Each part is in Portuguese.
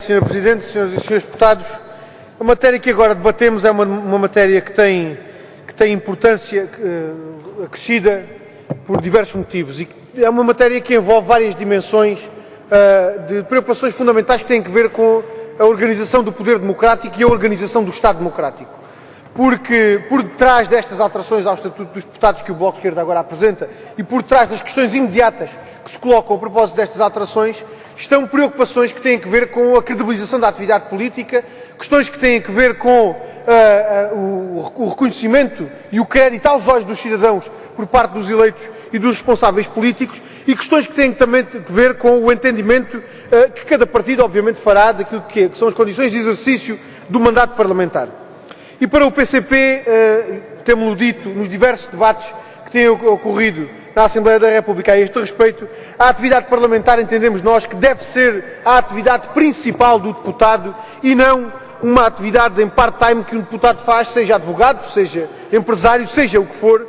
Sr. Presidente, Sras. e Srs. Deputados. A matéria que agora debatemos é uma matéria que tem importância acrescida por diversos motivos e é uma matéria que envolve várias dimensões de preocupações fundamentais que têm a ver com a organização do poder democrático e a organização do Estado democrático. Porque por detrás destas alterações ao Estatuto dos Deputados que o Bloco de Esquerda agora apresenta e por detrás das questões imediatas que se colocam a propósito destas alterações estão preocupações que têm a ver com a credibilização da atividade política, questões que têm a ver com o reconhecimento e o crédito aos olhos dos cidadãos por parte dos eleitos e dos responsáveis políticos e questões que têm também a ver com o entendimento que cada partido obviamente fará daquilo que são as condições de exercício do mandato parlamentar. E para o PCP, temos-lo dito nos diversos debates que têm ocorrido na Assembleia da República a este respeito, a atividade parlamentar entendemos nós que deve ser a atividade principal do deputado e não uma atividade em part-time que um deputado faz, seja advogado, seja empresário, seja o que for,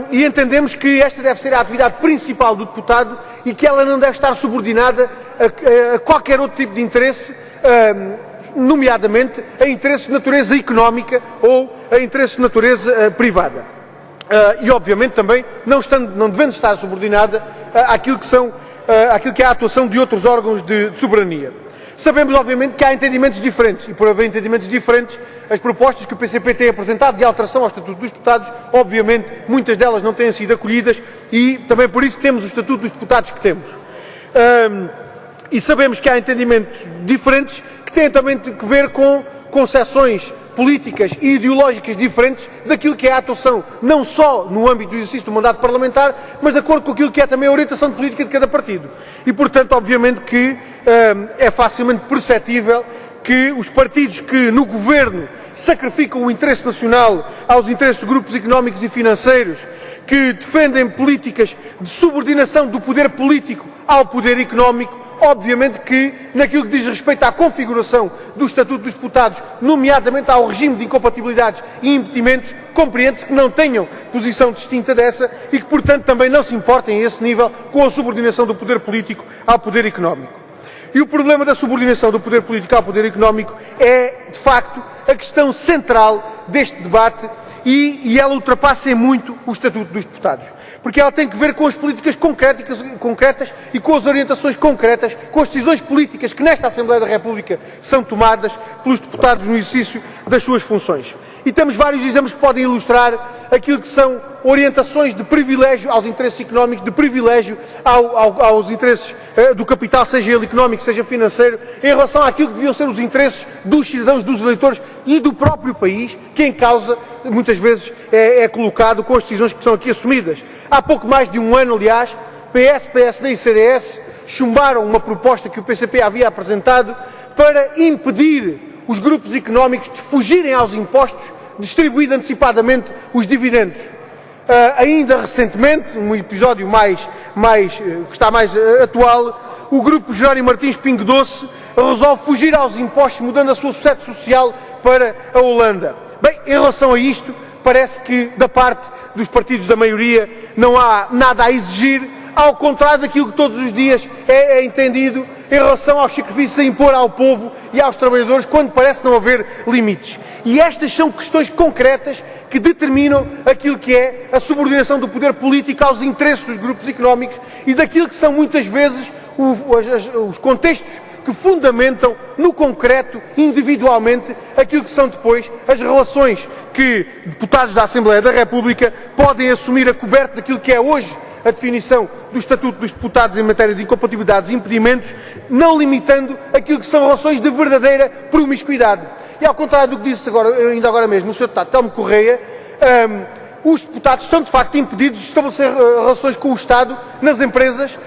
e entendemos que esta deve ser a atividade principal do deputado e que ela não deve estar subordinada a qualquer outro tipo de interesse, nomeadamente a interesses de natureza económica ou a interesses de natureza privada. E obviamente também não devendo estar subordinada àquilo que é a atuação de outros órgãos de soberania. Sabemos obviamente que há entendimentos diferentes e por haver entendimentos diferentes, as propostas que o PCP tem apresentado de alteração ao Estatuto dos Deputados, obviamente muitas delas não têm sido acolhidas e também por isso temos o Estatuto dos Deputados que temos. E sabemos que há entendimentos diferentes que têm também a ver com concepções políticas e ideológicas diferentes daquilo que é a atuação, não só no âmbito do exercício do mandato parlamentar, mas de acordo com aquilo que é também a orientação de política de cada partido. E, portanto, obviamente que é facilmente perceptível que os partidos que no governo sacrificam o interesse nacional aos interesses de grupos económicos e financeiros, que defendem políticas de subordinação do poder político ao poder económico, obviamente que, naquilo que diz respeito à configuração do Estatuto dos Deputados, nomeadamente ao regime de incompatibilidades e impedimentos, compreende-se que não tenham posição distinta dessa e que, portanto, também não se importem a esse nível com a subordinação do poder político ao poder económico. E o problema da subordinação do poder político ao poder económico é, de facto, a questão central deste debate e ela ultrapassa em muito o Estatuto dos Deputados. Porque ela tem que ver com as políticas concretas e com as orientações concretas, com as decisões políticas que nesta Assembleia da República são tomadas pelos deputados no exercício das suas funções. E temos vários exemplos que podem ilustrar aquilo que são orientações de privilégio aos interesses económicos, de privilégio aos interesses do capital, seja ele económico, seja financeiro, em relação àquilo que deviam ser os interesses dos cidadãos, dos eleitores e do próprio país, que em causa, muitas vezes, é colocado com as decisões que são aqui assumidas. Há pouco mais de um ano, aliás, PS, PSD e CDS chumbaram uma proposta que o PCP havia apresentado para impedir os grupos económicos de fugirem aos impostos, distribuindo antecipadamente os dividendos. Ainda recentemente, num episódio que está mais atual, o grupo Jerónimo Martins Pingo Doce resolve fugir aos impostos, mudando a sua sede social para a Holanda. Bem, em relação a isto, parece que da parte dos partidos da maioria não há nada a exigir, ao contrário daquilo que todos os dias é entendido em relação aos sacrifícios a impor ao povo e aos trabalhadores, quando parece não haver limites. E estas são questões concretas que determinam aquilo que é a subordinação do poder político aos interesses dos grupos económicos e daquilo que são muitas vezes os contextos que fundamentam no concreto, individualmente, aquilo que são depois as relações que deputados da Assembleia da República podem assumir a coberto daquilo que é hoje a definição do Estatuto dos Deputados em matéria de incompatibilidades e impedimentos, não limitando aquilo que são relações de verdadeira promiscuidade. E ao contrário do que disse ainda agora mesmo o Sr. Deputado Telmo Correia, os deputados estão de facto impedidos de estabelecer relações com o Estado nas empresas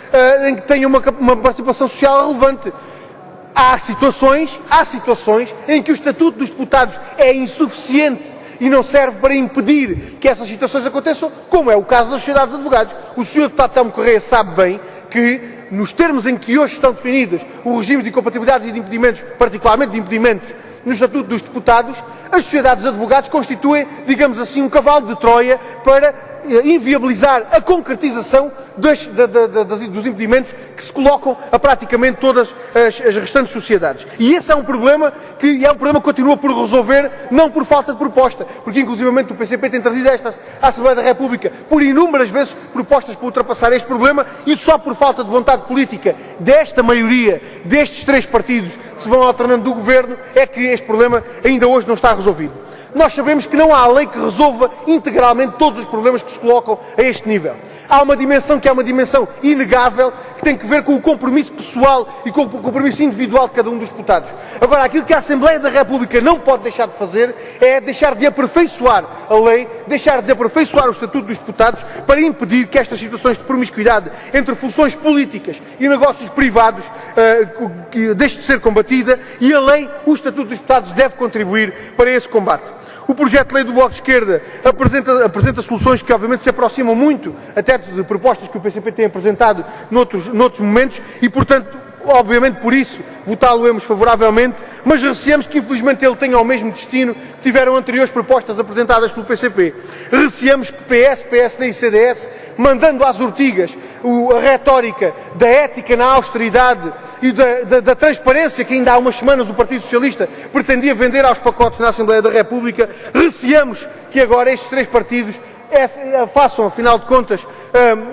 em que tenham uma participação social relevante. Há situações em que o Estatuto dos Deputados é insuficiente e não serve para impedir que essas situações aconteçam, como é o caso das sociedades de advogados. O Sr. Deputado Telmo Correia sabe bem que, nos termos em que hoje estão definidos os regimes de incompatibilidades e de impedimentos, particularmente de impedimentos, no Estatuto dos Deputados, as sociedades de advogados constituem, digamos assim, um cavalo de Troia para inviabilizar a concretização dos impedimentos que se colocam a praticamente todas as restantes sociedades. E esse é um problema que continua por resolver, não por falta de proposta, porque inclusivamente o PCP tem trazido à Assembleia da República por inúmeras vezes propostas para ultrapassar este problema, e só por falta de vontade política desta maioria, destes três partidos que se vão alternando do governo, é que este problema ainda hoje não está resolvido. Nós sabemos que não há lei que resolva integralmente todos os problemas que se colocam a este nível. Há uma dimensão que é uma dimensão inegável, que tem que ver com o compromisso pessoal e com o compromisso individual de cada um dos deputados. Agora, aquilo que a Assembleia da República não pode deixar de fazer é deixar de aperfeiçoar a lei, deixar de aperfeiçoar o Estatuto dos Deputados para impedir que estas situações de promiscuidade entre funções políticas e negócios privados deixe de ser combatida, e a lei, o Estatuto dos Deputados, deve contribuir para esse combate. O projeto de lei do Bloco de Esquerda apresenta soluções que obviamente se aproximam muito até de propostas que o PCP tem apresentado noutros momentos e, portanto, obviamente por isso votá-lo-emos favoravelmente, mas receamos que infelizmente ele tenha o mesmo destino que tiveram anteriores propostas apresentadas pelo PCP. Receamos que PS, PSD e CDS, mandando às ortigas a retórica da ética na austeridade e da transparência que ainda há umas semanas o Partido Socialista pretendia vender aos pacotes na Assembleia da República, receamos que agora estes três partidos façam, afinal de contas,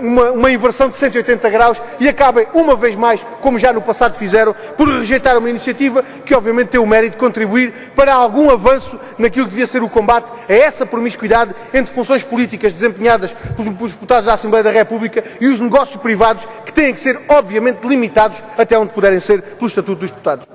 uma inversão de 180 graus e acabem, uma vez mais, como já no passado fizeram, por rejeitar uma iniciativa que, obviamente, tem o mérito de contribuir para algum avanço naquilo que devia ser o combate a essa promiscuidade entre funções políticas desempenhadas pelos deputados da Assembleia da República e os negócios privados que têm que ser, obviamente, limitados até onde puderem ser pelo Estatuto dos Deputados.